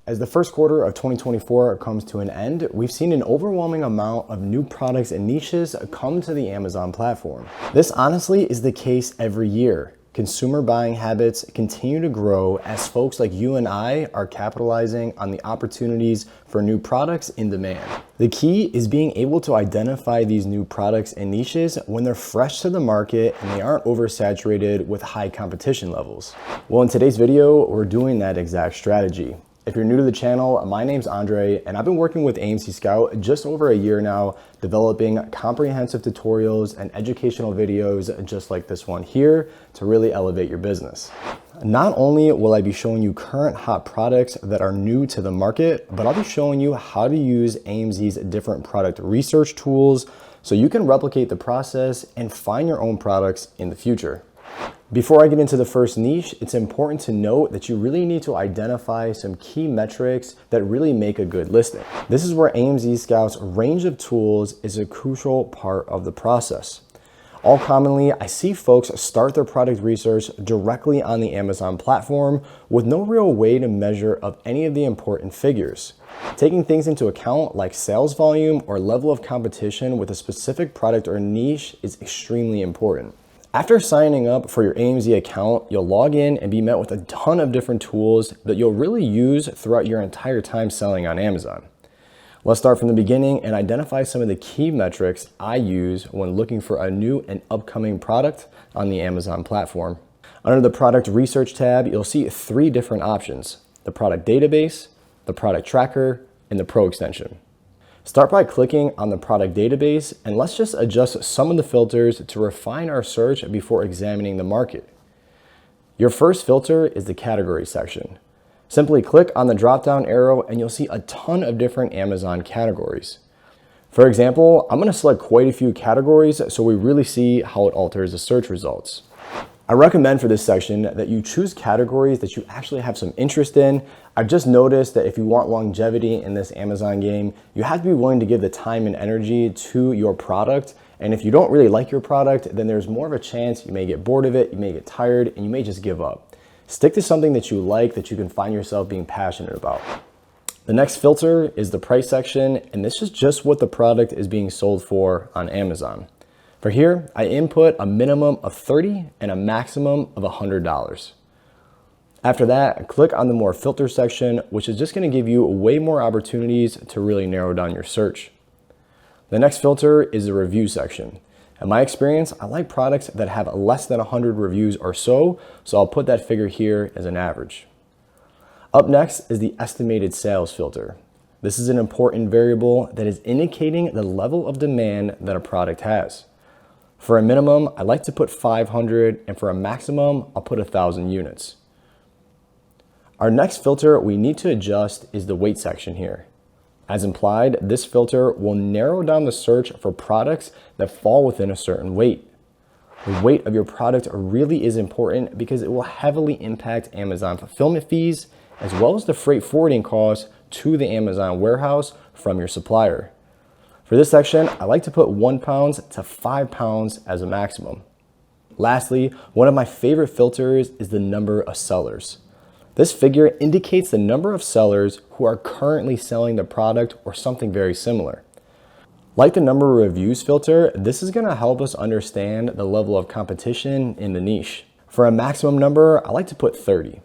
As the first quarter of 2024 comes to an end, we've seen an overwhelming amount of new products and niches come to the Amazon platform. This honestly is the case every year. Consumer buying habits continue to grow as folks like you and I are capitalizing on the opportunities for new products in demand. The key is being able to identify these new products and niches when they're fresh to the market and they aren't oversaturated with high competition levels. Well, in today's video, we're doing that exact strategy. If you're new to the channel, my name's Andre, and I've been working with AMZ Scout just over a year now, developing comprehensive tutorials and educational videos just like this one here to really elevate your business. Not only will I be showing you current hot products that are new to the market, but I'll be showing you how to use AMZ's different product research tools so you can replicate the process and find your own products in the future. Before I get into the first niche, it's important to note that you really need to identify some key metrics that really make a good listing. This is where AMZ Scout's range of tools is a crucial part of the process. All commonly, I see folks start their product research directly on the Amazon platform with no real way to measure of any of the important figures. Taking things into account like sales volume or level of competition with a specific product or niche is extremely important. After signing up for your AMZ account, you'll log in and be met with a ton of different tools that you'll really use throughout your entire time selling on Amazon. Let's start from the beginning and identify some of the key metrics I use when looking for a new and upcoming product on the Amazon platform. Under the product research tab, you'll see three different options: the product database, the product tracker, and the pro extension. Start by clicking on the product database, and let's just adjust some of the filters to refine our search before examining the market. Your first filter is the category section. Simply click on the drop-down arrow and you'll see a ton of different Amazon categories. For example, I'm going to select quite a few categories so we really see how it alters the search results. I recommend for this section that you choose categories that you actually have some interest in. I've just noticed that if you want longevity in this Amazon game, you have to be willing to give the time and energy to your product. And if you don't really like your product, then there's more of a chance you may get bored of it, you may get tired, and you may just give up. Stick to something that you like, that you can find yourself being passionate about. The next filter is the price section, and this is just what the product is being sold for on Amazon. For here, I input a minimum of $30 and a maximum of $100. After that, click on the more filter section, which is just going to give you way more opportunities to really narrow down your search. The next filter is the review section. In my experience, I like products that have less than 100 reviews or so I'll put that figure here as an average. Up next is the estimated sales filter. This is an important variable that is indicating the level of demand that a product has. For a minimum, I like to put 500, and for a maximum, I'll put 1,000 units. Our next filter we need to adjust is the weight section here. As implied, this filter will narrow down the search for products that fall within a certain weight. The weight of your product really is important because it will heavily impact Amazon fulfillment fees, as well as the freight forwarding costs to the Amazon warehouse from your supplier. For this section, I like to put 1 pound to 5 pounds as a maximum. Lastly, one of my favorite filters is the number of sellers. This figure indicates the number of sellers who are currently selling the product or something very similar. Like the number of reviews filter, this is going to help us understand the level of competition in the niche. For a maximum number, I like to put 30.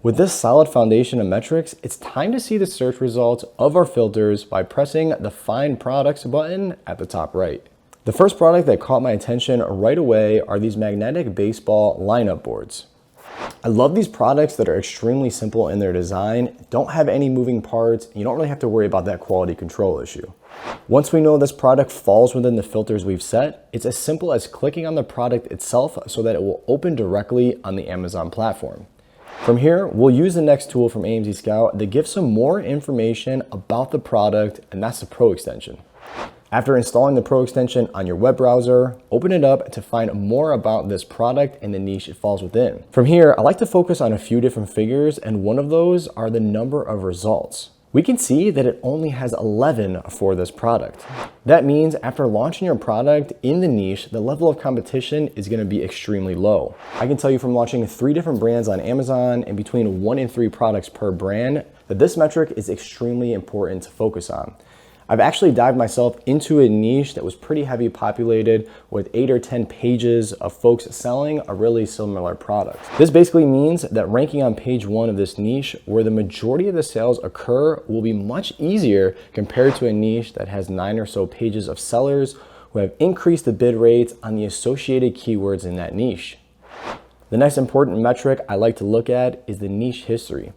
With this solid foundation of metrics, it's time to see the search results of our filters by pressing the Find Products button at the top right. The first product that caught my attention right away are these magnetic baseball lineup boards. I love these products that are extremely simple in their design, don't have any moving parts, and you don't really have to worry about that quality control issue. Once we know this product falls within the filters we've set, it's as simple as clicking on the product itself so that it will open directly on the Amazon platform. From here, we'll use the next tool from AMZ Scout that gives some more information about the product, and that's the Pro extension. After installing the Pro extension on your web browser, open it up to find more about this product and the niche it falls within. From here, I like to focus on a few different figures, and one of those are the number of results. We can see that it only has 11 for this product. That means after launching your product in the niche, the level of competition is going to be extremely low. I can tell you from launching 3 different brands on Amazon and between 1 and 3 products per brand that this metric is extremely important to focus on. I've actually dived myself into a niche that was pretty heavy populated with 8 or 10 pages of folks selling a really similar product. This basically means that ranking on page 1 of this niche, where the majority of the sales occur, will be much easier compared to a niche that has 9 or so pages of sellers who have increased the bid rates on the associated keywords in that niche. The next important metric I like to look at is the niche history.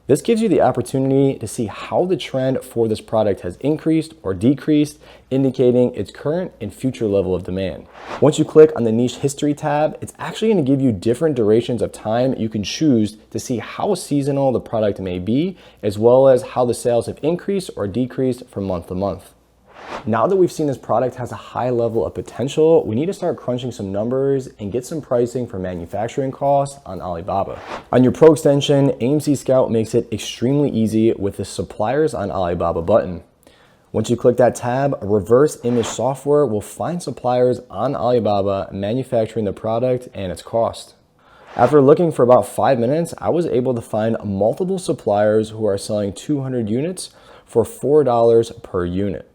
This gives you the opportunity to see how the trend for this product has increased or decreased, indicating its current and future level of demand. Once you click on the niche history tab, it's actually going to give you different durations of time you can choose to see how seasonal the product may be, as well as how the sales have increased or decreased from month to month. Now that we've seen this product has a high level of potential, we need to start crunching some numbers and get some pricing for manufacturing costs on Alibaba. On your Pro extension, AMC Scout makes it extremely easy with the Suppliers on Alibaba button. Once you click that tab, reverse image software will find suppliers on Alibaba manufacturing the product and its cost. After looking for about 5 minutes, I was able to find multiple suppliers who are selling 200 units for $4 per unit.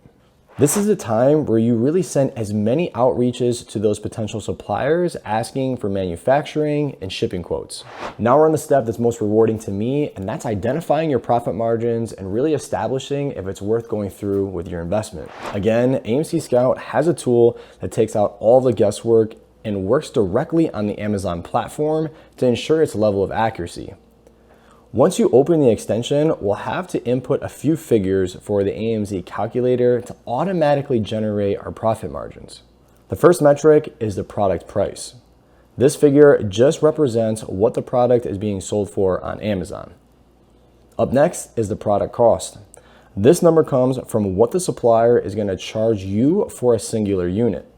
This is a time where you really send as many outreaches to those potential suppliers asking for manufacturing and shipping quotes. Now we're on the step that's most rewarding to me, and that's identifying your profit margins and really establishing if it's worth going through with your investment. Again, AMC Scout has a tool that takes out all the guesswork and works directly on the Amazon platform to ensure its level of accuracy. Once you open the extension, we'll have to input a few figures for the AMZ calculator to automatically generate our profit margins. The first metric is the product price. This figure just represents what the product is being sold for on Amazon. Up next is the product cost. This number comes from what the supplier is going to charge you for a singular unit.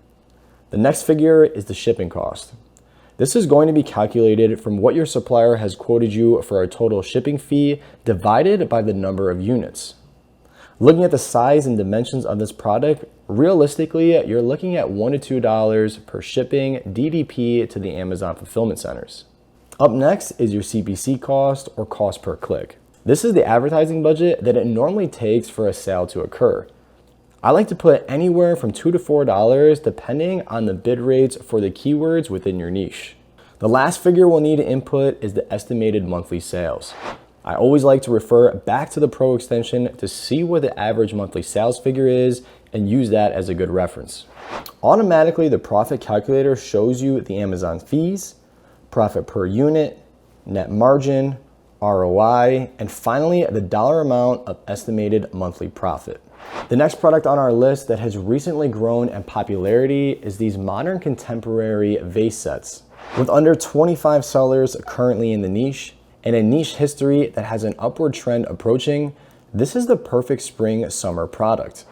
The next figure is the shipping cost. This is going to be calculated from what your supplier has quoted you for a total shipping fee divided by the number of units. Looking at the size and dimensions of this product, realistically, you're looking at $1 to $2 per shipping DDP to the Amazon fulfillment centers. Up next is your CPC cost, or cost per click. This is the advertising budget that it normally takes for a sale to occur. I like to put anywhere from $2 to $4 depending on the bid rates for the keywords within your niche. The last figure we'll need to input is the estimated monthly sales. I always like to refer back to the Pro extension to see what the average monthly sales figure is and use that as a good reference. Automatically, the profit calculator shows you the Amazon fees, profit per unit, net margin, ROI, and finally the dollar amount of estimated monthly profit. The next product on our list that has recently grown in popularity is these modern contemporary vase sets. With under 25 sellers currently in the niche and a niche history that has an upward trend approaching, this is the perfect spring-summer product.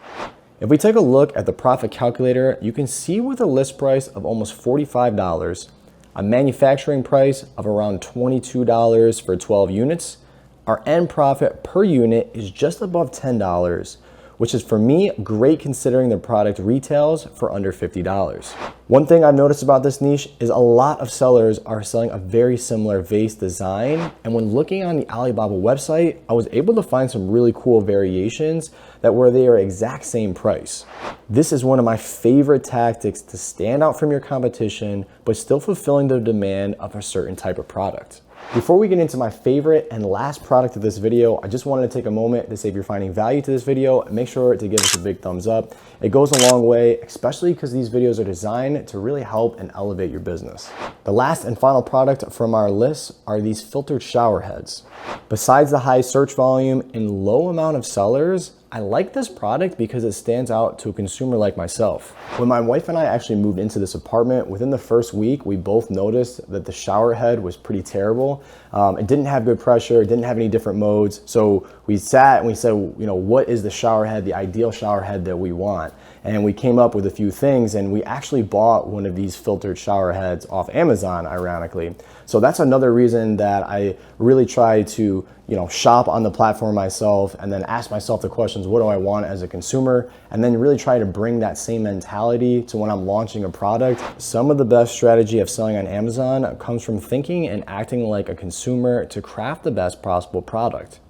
If we take a look at the profit calculator, you can see with a list price of almost $45, a manufacturing price of around $22 for 12 units, our end profit per unit is just above $10, which is for me great considering the product retails for under $50. One thing I've noticed about this niche is a lot of sellers are selling a very similar vase design, and when looking on the Alibaba website, I was able to find some really cool variations that were their exact same price. This is one of my favorite tactics to stand out from your competition, but still fulfilling the demand of a certain type of product. Before we get into my favorite and last product of this video, I just wanted to take a moment to say if you're finding value to this video, make sure to give us a big thumbs up. It goes a long way, especially because these videos are designed to really help and elevate your business. The last and final product from our list are these filtered shower heads. Besides the high search volume and low amount of sellers, I like this product because it stands out to a consumer like myself. When my wife and I actually moved into this apartment, within the first week, we both noticed that the shower head was pretty terrible. It didn't have good pressure, it didn't have any different modes. So we sat and we said, what is the shower head, the ideal shower head that we want? And we came up with a few things, and we actually bought one of these filtered shower heads off Amazon, ironically. So that's another reason that I really try to shop on the platform myself and then ask myself the questions, what do I want as a consumer? And then really try to bring that same mentality to when I'm launching a product. Some of the best strategy of selling on Amazon comes from thinking and acting like a consumer to craft the best possible product.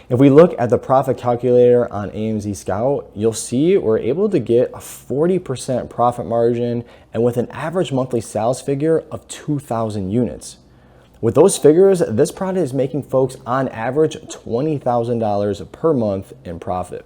If we look at the profit calculator on AMZ Scout, you'll see we're able to get a 40% profit margin and with an average monthly sales figure of 2,000 units. With those figures, this product is making folks on average $20,000 per month in profit.